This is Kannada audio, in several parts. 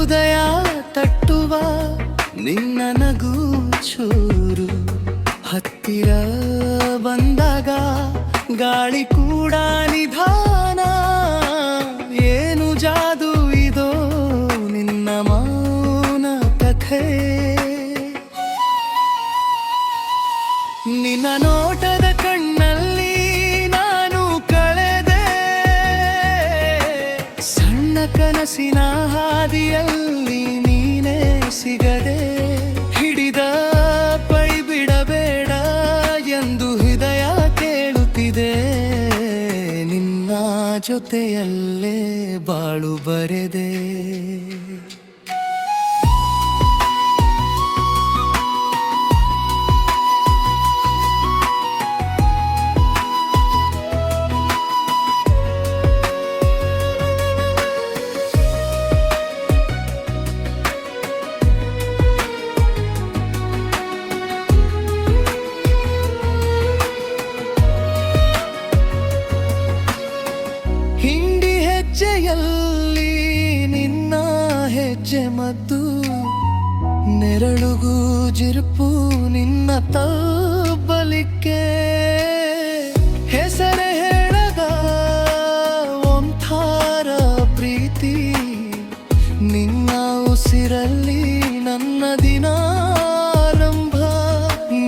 ಹೃದಯ ತಟ್ಟುವ ನಿನ್ನ ನಗು ಚೂರು ಹತ್ತಿರ ಬಂದಾಗ ಗಾಳಿ ಕೂಡ ನಿಧಾನ. ಏನು ಜಾದು ಇದೋ ನಿನ್ನ ಮೌನ ಕಥೆ. ನಿನ್ನ ನೋಟದ ಕಣ್ಣಲ್ಲಿ ನಾನು ಕಳೆದೆ, ಸಣ್ಣ ಕನಸಿನ ಹಾದಿಯಲ್ಲಿ ನೀನೇ ಸಿಗದೆ. ಹಿಡಿದ ಪೈ ಬಿಡಬೇಡ ಎಂದು ಹೃದಯ ಕೇಳುತ್ತಿದೆ, ನಿನ್ನ ಜೊತೆಯಲ್ಲೇ ಬಾಳು ಬರೆದೆ. ಹೆಜ್ಜೆಯಲ್ಲಿ ನಿನ್ನ ಹೆಜ್ಜೆ ಮದ್ದು, ನೆರಳುಗೂ ಜಿರುಪು ನಿನ್ನ ತಬ್ಬಲಿಕ್ಕೆ. ಹೆಸರೇ ಹೇಳದ ಒಂಥರ ಪ್ರೀತಿ ನಿನ್ನ ಉಸಿರಲ್ಲಿ ನನ್ನ ದಿನ ಆರಂಭ.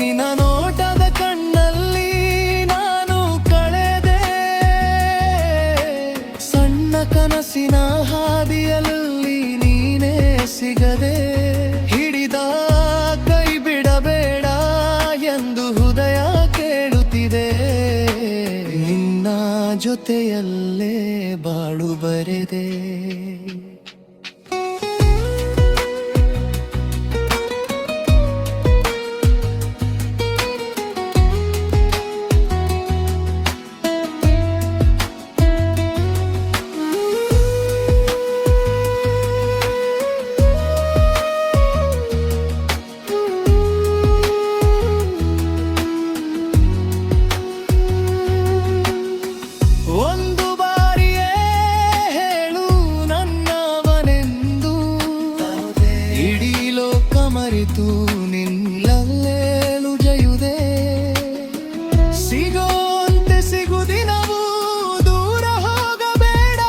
ನಿನ್ನ ನೋಟದ ಕಣ್ಣಲ್ಲಿ ನಾನು ಕಳೆದೆ, ಕನಸಿನ ಹಾದಿಯಲ್ಲಿ ನೀನೇ ಸಿಗದೆ. ಹಿಡಿದ ಕೈ ಬಿಡಬೇಡ ಎಂದು ಹೃದಯ ಕೇಳುತ್ತಿದೆ, ನಿನ್ನ ಜೊತೆಯಲ್ಲೇ ಬಾಳು ಬರೆದೆ. ಒಂದು ಬಾರಿಯೇ ಹೇಳು ನನ್ನವನೆಂದು, ಇಡೀ ಲೋಕ ಮರೆತು ನಿನ್ನಲ್ಲೇಳು ಜಯುದೆ. ಸಿಗೋಂತೆ ಸಿಗುದಿನವೂ ದೂರ ಹೋಗಬೇಡ,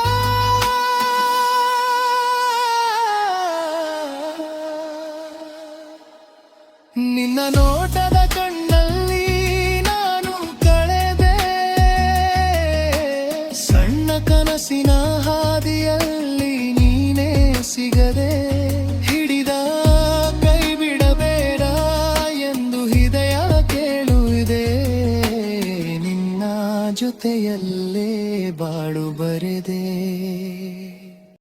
ನಿನ್ನ ನೋಟದ ಕಣ್ಣಲ್ಲಿ ನಾನು ಕಳೆದೆ, ಸಣ್ಣ ಕನಸಿನ ಹಾದಿಯಲ್ಲಿ ನೀನೇ ಸಿಗದೆ. ಹಿಡಿದ ಕೈ ಬಿಡಬೇಡ ಎಂದು ಹೃದಯ ಕೇಳುವುದೇ, ನಿನ್ನ ಜೊತೆಯಲ್ಲೇ ಬಾಳು ಬರೆದೆ.